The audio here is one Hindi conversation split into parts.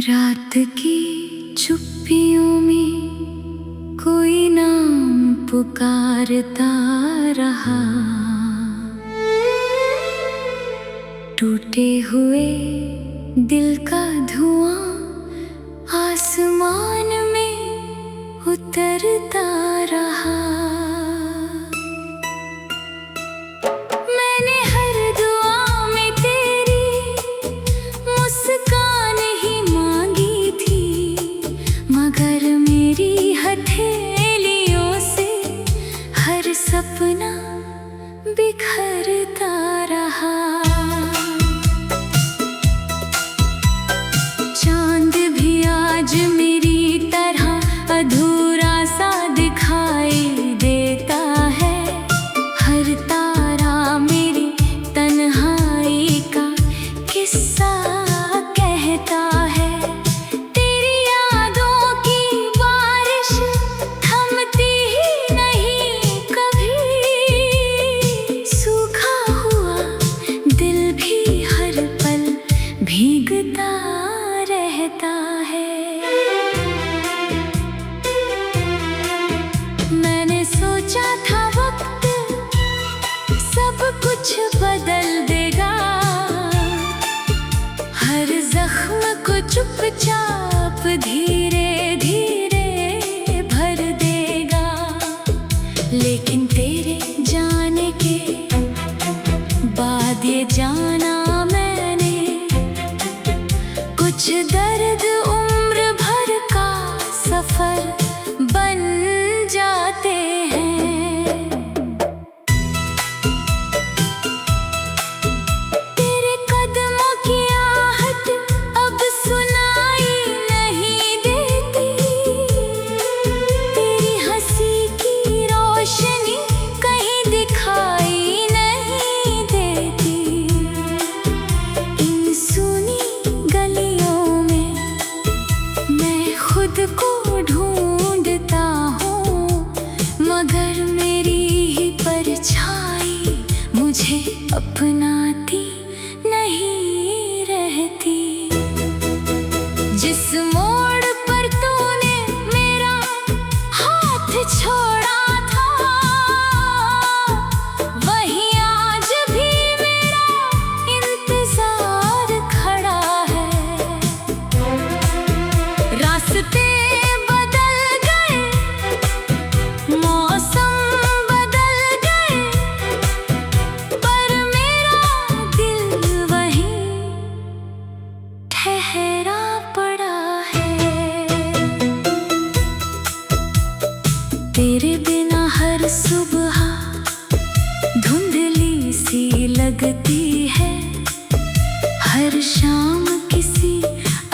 रात की चुप्पियों में कोई नाम पुकारता रहा। टूटे हुए दिल का धुआं आसमान में उतरता रहा। मैंने हर दुआ में तेरी मुस्कान ही मांगी थी, मगर मेरी हथेलियों से हर सपना बिखरता रहा। चांद भी आज मेरी तरह अधूरा सा दिखाई देता है। हर तारा मेरी तन्हाई का किस्सा कहता है। तेरी यादों की बारिश थमती ही नहीं कभी। सूखा हुआ दिल भी हर पल भीगता रहता है। मैंने सोचा था वक्त सब कुछ बदल देगा, हर जख्म को चुपचाप धीरे धीरे भर देगा। लेकिन तेरे जाने के बाद ये जाना मैंने, कुछ दर्द उम्र भर का सफर बन जाते हैं। तेरे कदमों की आहट अब सुनाई नहीं देती। तेरी हंसी की रोशनी कहीं दिखाई नहीं देती। इन सुनी गलियों में मैं खुद को ढूंढता हूँ, मगर मेरी ही परछाई मुझे अपनाती नहीं रहती। जिस मोड़ पर तूने मेरा हाथ छोड़ा था, वहीं आज भी मेरा इंतजार खड़ा है। रास्ते बदल गए, मौसम बदल गए, पर मेरा दिल वहीं ठहरा पड़ा है। तेरे बिना हर सुबह धुंधली सी लगती है। हर शाम किसी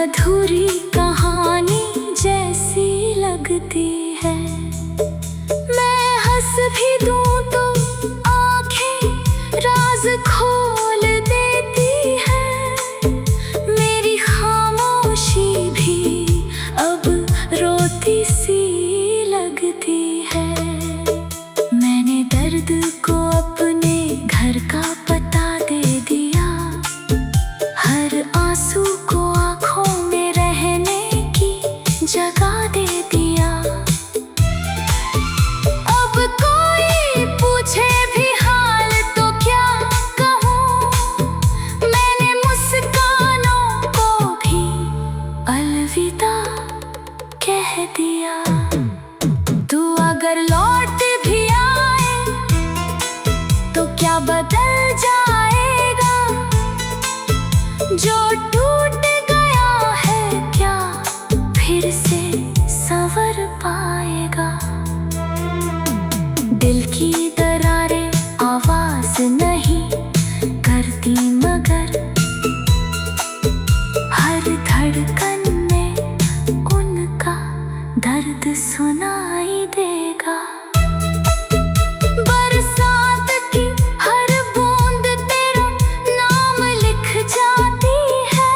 अधूरी कहानी जैसी लगती है। मैं हंस भी दूं तो आंखें राज खोल देती है। मेरी खामोशी भी अब रोती सी लगती है। मैंने दर्द को अपने घर का पता दे दिया, हर आंसू को आंखों में रहने की जगह दे दिया। अब कोई पूछे भी हाल तो क्या कहूँ, मैंने मुस्कानों को भी अलविदा कह दिया। तू अगर लौट भी आए तो क्या बदल जाएगा। जो टूट गया है क्या फिर से संवर पाएगा। दिल की दरारें आवाज नहीं करती, मगर हर धड़कन में उनका दर्द सुनाई देगा। बरसात की हर बूंद तेरा नाम लिख जाती है।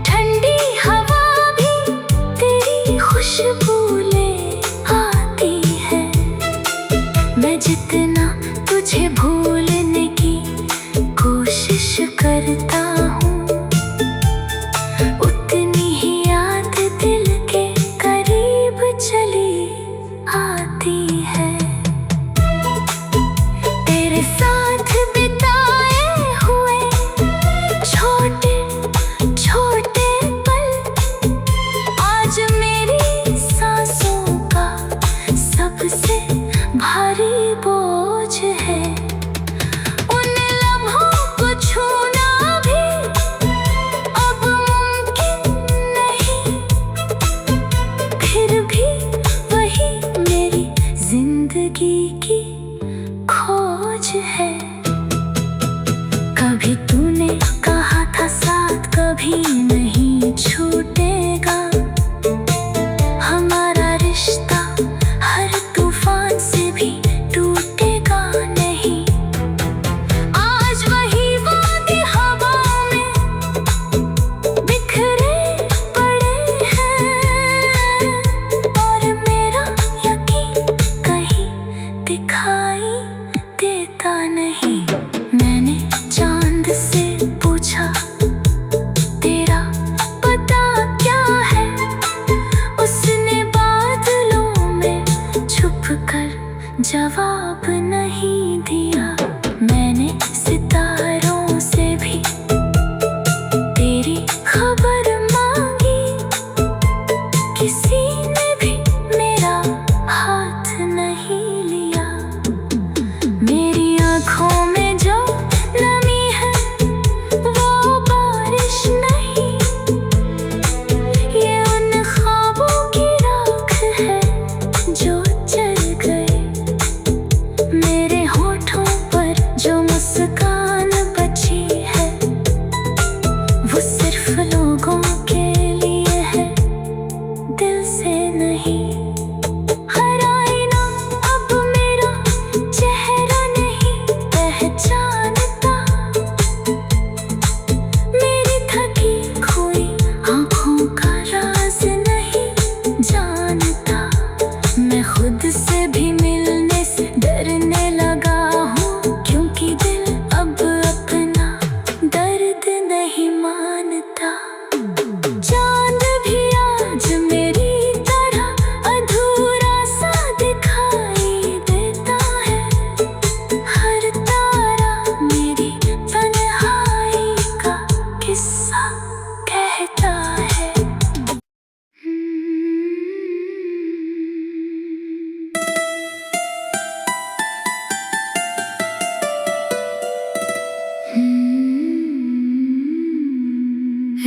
ठंडी हवा भी तेरी खुशबू ले आती है। मैं जितना तुझे भूलने की कोशिश करता हूँ, किसी ने भी मेरा हाथ नहीं लिया। मेरी आँखों में जो नमी है वो बारिश नहीं, ये उन ख्वाबों की राख है जो जल गए। मेरे होठों पर जो मुस्कान बची है वो सिर्फ लोगों के लिए है, दिल से नहीं। हर आईना अब मेरा चेहरा नहीं पहचानता, मेरी थकी खोई आँखों का राज नहीं जानता। मैं खुद से भी मिलने से डरने लगा हूँ, क्योंकि दिल अब अपना दर्द नहीं मानता। चांद भी आज मेरी तरह अधूरा सा दिखाई देता है, हर तारा मेरी तन्हाई का किस्सा कहता है।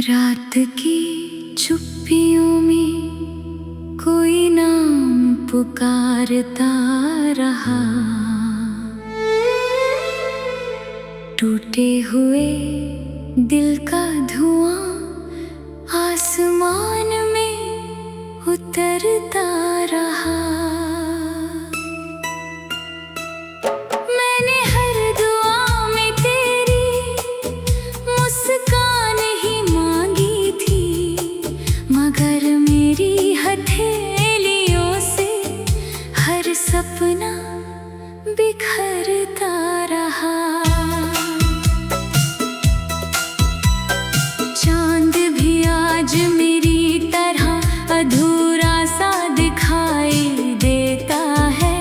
रात की चुप्पियों में कोई नाम पुकारता रहा, टूटे हुए दिल का धुआं आसमान में उतरता रहा। मैंने हर दुआ में तेरी मुस्कान ही मांगी थी, मगर मेरी हथेलियों से हर सपना बिखरता रहा। चांद भी आज मेरी तरह अधूरा सा दिखाई देता है,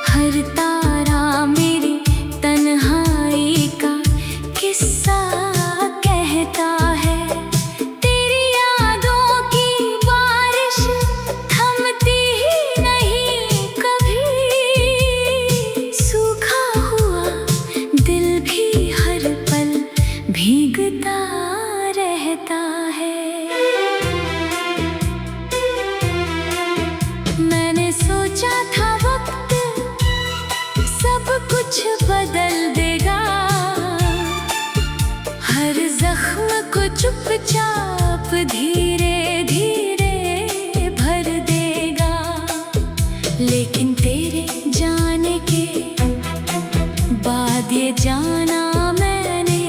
हर तारा मेरी तन्हाई का किस्सा कहता है। तेरी यादों की बारिश थमती ही नहीं कभी, सूखा हुआ दिल भी हर पल भीगता रहता है। मैंने सोचा था वक्त सब कुछ बदल देगा, हर जख्म को चुपचाप धीरे धीरे भर देगा। लेकिन तेरे जाने के बाद ये जाना मैंने,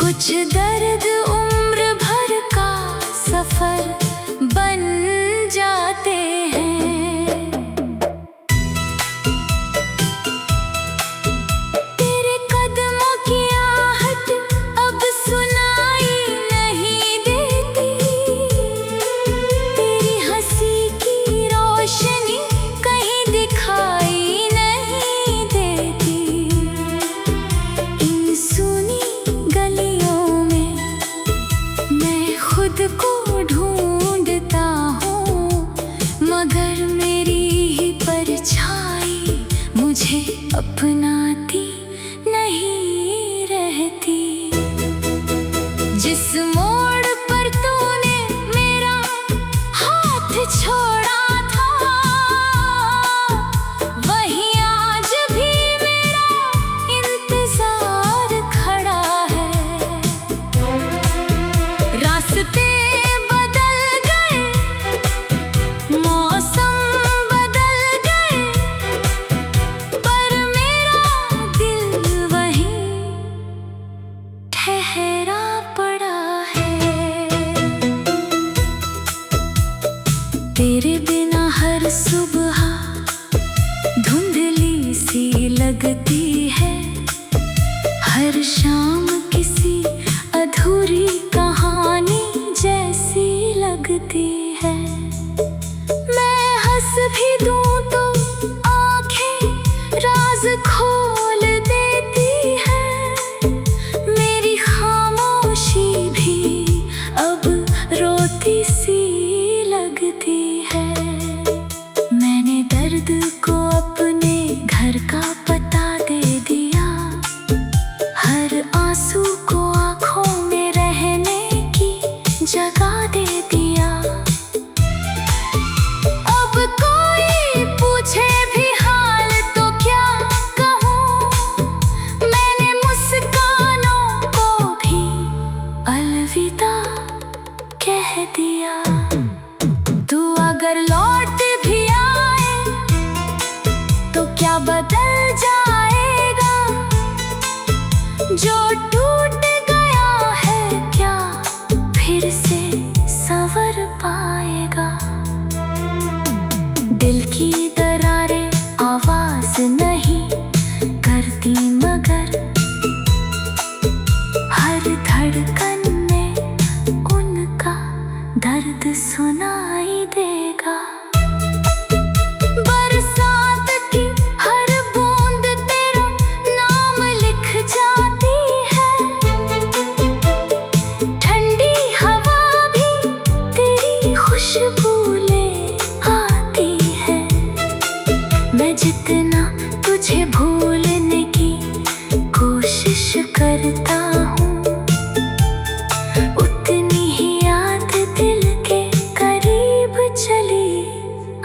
कुछ दर्द उम्र भर का सफर बन जाते हैं। तेरे कदमों की आहट अब सुनाई नहीं देती, तेरी हंसी की रोशनी कहीं दिखाई नहीं देती। इन सुनी गलियों में मैं खुद को ढूंढता हूँ, मगर मेरी ही परछाई मुझे अपनाती नहीं रहती। जिस मोड़ पर तूने मेरा हाथ छोड़ा था, वहीं आज भी मेरा इंतजार खड़ा है। रास्ते बदल गए, मौसम बदल गए, पर मेरा दिल वहीं ठहरा पड़ा है। तेरे बिना हर सुबह धुंधली सी लगती है, हर शाम किसी अधूरी कहानी जैसी लगती है। मैं हंस भी दूं तो आंखें राज खोल देती है, मेरी खामोशी भी अब रोती सी कह दिया। तू अगर लौट भी आए तो क्या बदल जाएगा? जो टूट गया है क्या फिर से संवर पाएगा? दिल की दरारें आवाज नहीं करती, मगर हर धड़कन में उनका दर्द सुनाई देगा। बरसात की हर बूंद तेरा नाम लिख जाती है। ठंडी हवा भी तेरी खुशबू ले आती है। मैं जितना तुझे भूलने की कोशिश करता हूँ, उतनी ही याद दिल के करीब चली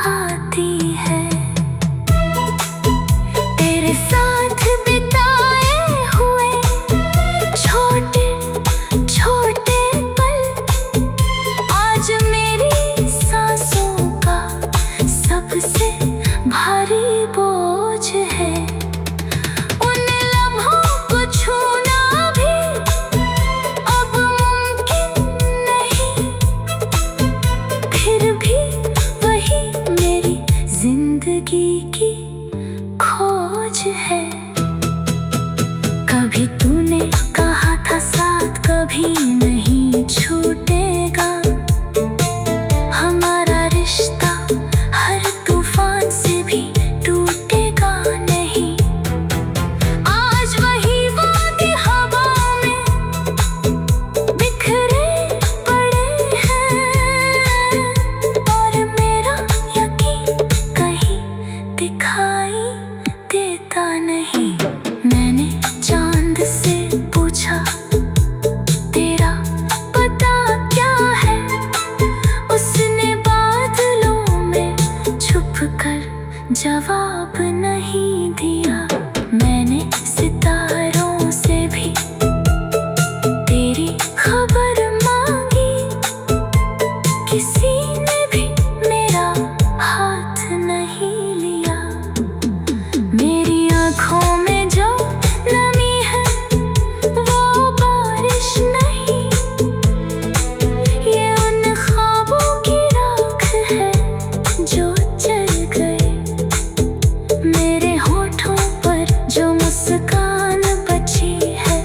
आती है। तेरे साथ बिताए हुए छोटे छोटे पल आज मेरी सांसों का सबसे भारी बोझ है। उन लम्हों को छूना भी अब मुमकिन नहीं, फिर भी वही मेरी जिंदगी की खोज है। कभी तूने कहा था साथ कभी नहीं छूटेगा। हमारा रिश्ता हर तूफान से भी टूटेगा नहीं। आज वही वादी हवाओं में बिखरे पड़े हैं, और मेरा यकीन कहीं दिखाई देता नहीं। मैंने चांद से पूछा तेरा पता क्या है? उसने बादलों में छुपकर जवाब नहीं दिया। मैंने सितारों से भी तेरी खबर मांगी, किसी ने भी मेरा हाथ नहीं लिया। मेरी आँखों में जो नमी है वो बारिश नहीं, ये उन ख्वाबों की राख है जो जल गए। मेरे होठों पर जो मुस्कान बची है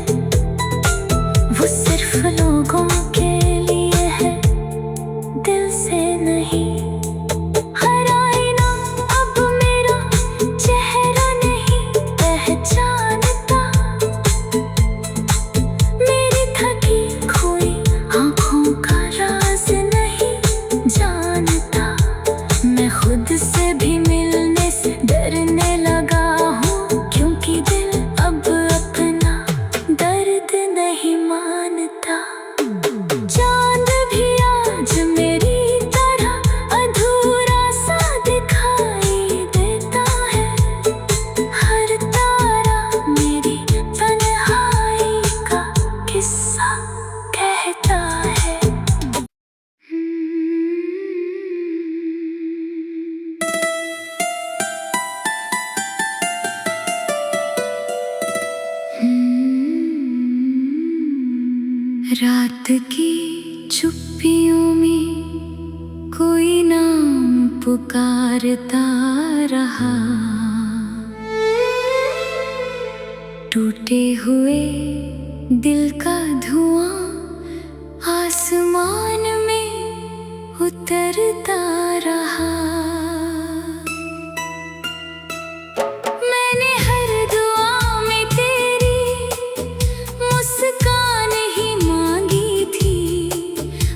वो सिर्फ लोगों के लिए है, दिल से नहीं। हर आईना अब मेरा चेहरा नहीं पहचानता। मेरी थकी खोई आँखों का राज नहीं जानता। मैं खुद से भी मिलने से डरने लगा हूँ, क्योंकि दिल अब अपना दर्द नहीं मानता। चांद भी आज मेरी तरह अधूरा सा दिखाई देता है। हर तारा मेरी तन्हाई का किस्सा कहता है। रात की चुप्पियों में कोई नाम पुकारता रहा। टूटे हुए दिल का धुआं आसमान में उतरता रहा। मैंने हर दुआ में तेरी मुस्कान ही मांगी थी,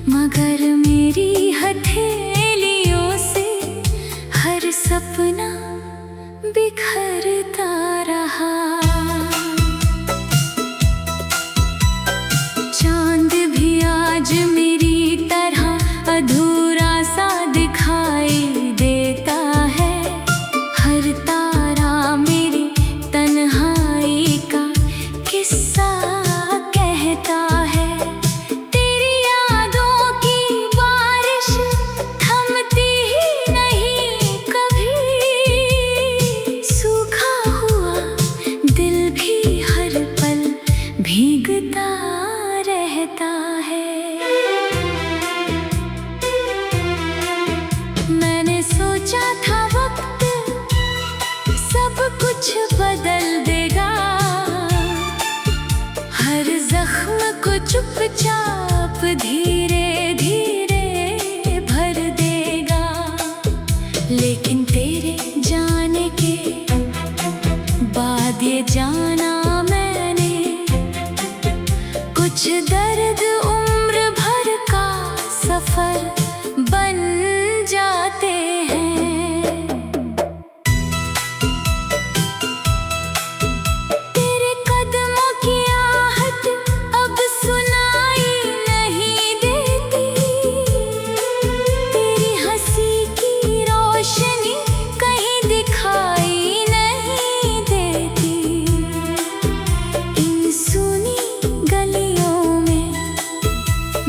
मगर मेरी हथेलियों से हर सपना बिखरता रहा। चांद भी आज मेरी तरह अधूरा सा दिखाई देता है। हर तारा मेरी तन्हाई का किस्सा कहता है। तेरी यादों की धीरे धीरे भर देगा, लेकिन तेरे जाने के बाद ये जाना मैंने, कुछ दर्द उम्र भर का सफर बन जाते हैं। तेरे कदमों की आहट अब सुनाई नहीं देती, तेरी हंसी की रोशनी कहीं दिखाई नहीं देती। इन सुनी गलियों में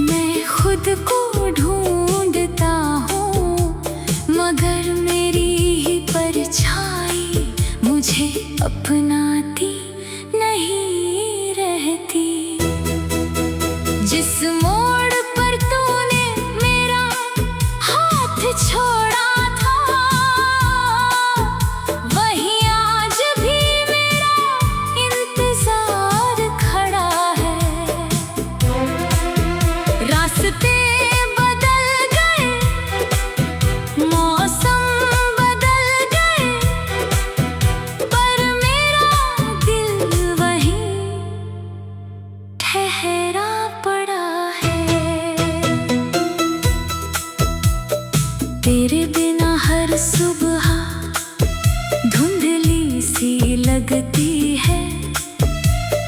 मैं खुद को ढूंढता हूँ, मगर मेरी ही परछाई मुझे अपनाती नहीं रहती। जिस मोड़ पर तूने मेरा हाथ छोड़ा था, वहीं आज भी मेरा इंतजार खड़ा है। रास्ते बदल गए, मौसम बदल गए, पर मेरा दिल वहीं ठहरा पड़ा है। तेरे बिना हर सुबह धुंधली सी लगती है,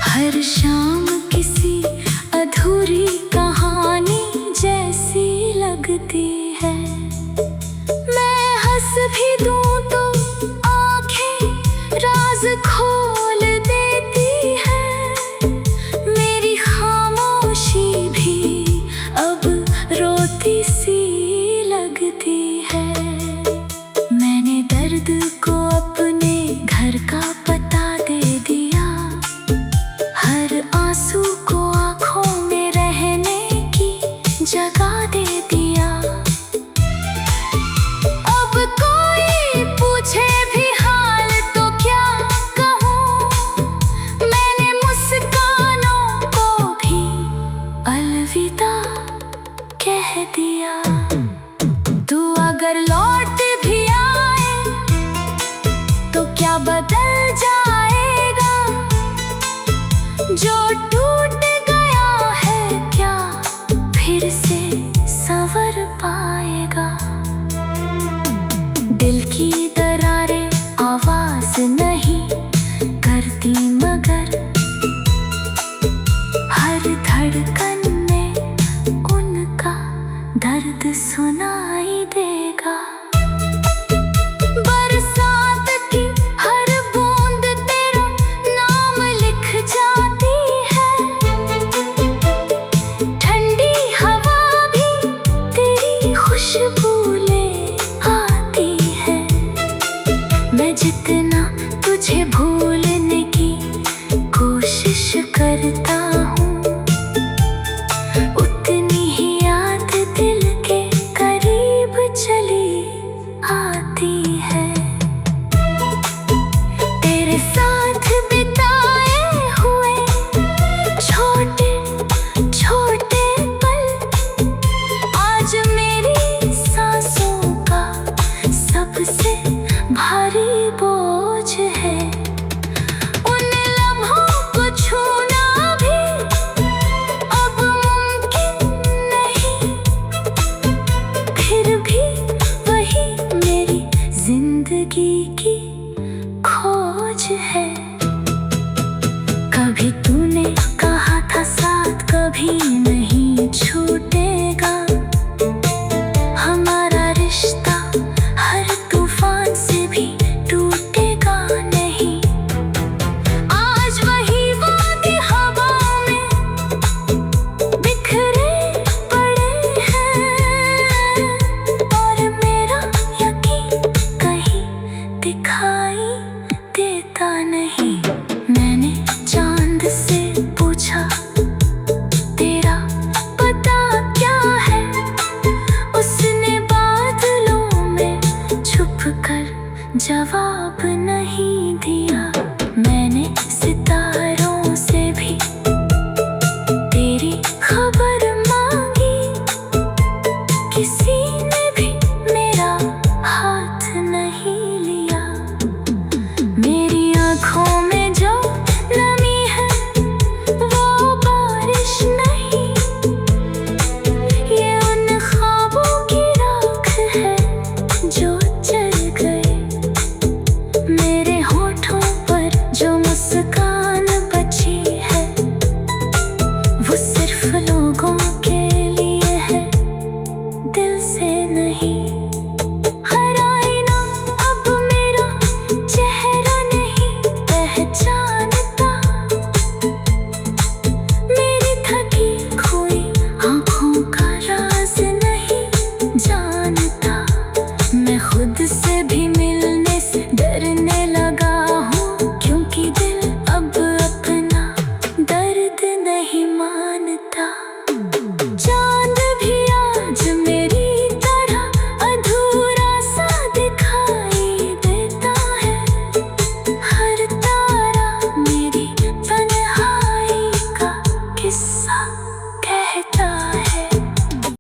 हर शाम किसी अधूरी कहानी जैसी लगती है। मैं हंस भी दूं तो आंखें राज खोल देती है, मेरी खामोशी भी अब रोती सी लगती है। मैंने दर्द को अपने घर का पता दे दिया, हर आंसू को आंखों में रहने की जगह दे दिया। अब कोई पूछे भी हाल तो क्या कहूँ, मैंने मुस्कानों को भी अलविदा कह दिया। तू अगर लौट भी आए तो क्या बदल जाएगा, जो टूट गया है क्या फिर से संवर पाएगा। दिल की दरारें आवाज नहीं करती, मगर हर धड़कन में उनका दर्द सुनाई देगा। बरसात की हर बूंद तेरा नाम लिख जाती है, ठंडी हवा भी तेरी खुशबू ले आती है। मैं जितना तुझे भूलने की कोशिश करता हूँ, उतनी ही याद दिल के करीब चली आती है। तेरे साथ बिताए हुए छोटे छोटे पल आज मेरी सांसों का सबसे भारी बोझ है। उन लम्हों को छूना भी अब मुमकिन नहीं, फिर भी वही मेरी जिंदगी की खोज है। कभी तूने कहा था साथ कभी नहीं छूटेगा, हमारा रिश्ता हर तूफान से भी टूटेगा नहीं। आज वही वादी हवाओं में बिखरे पड़े हैं, और मेरा यकीन कहीं दिखाई देता नहीं। सीना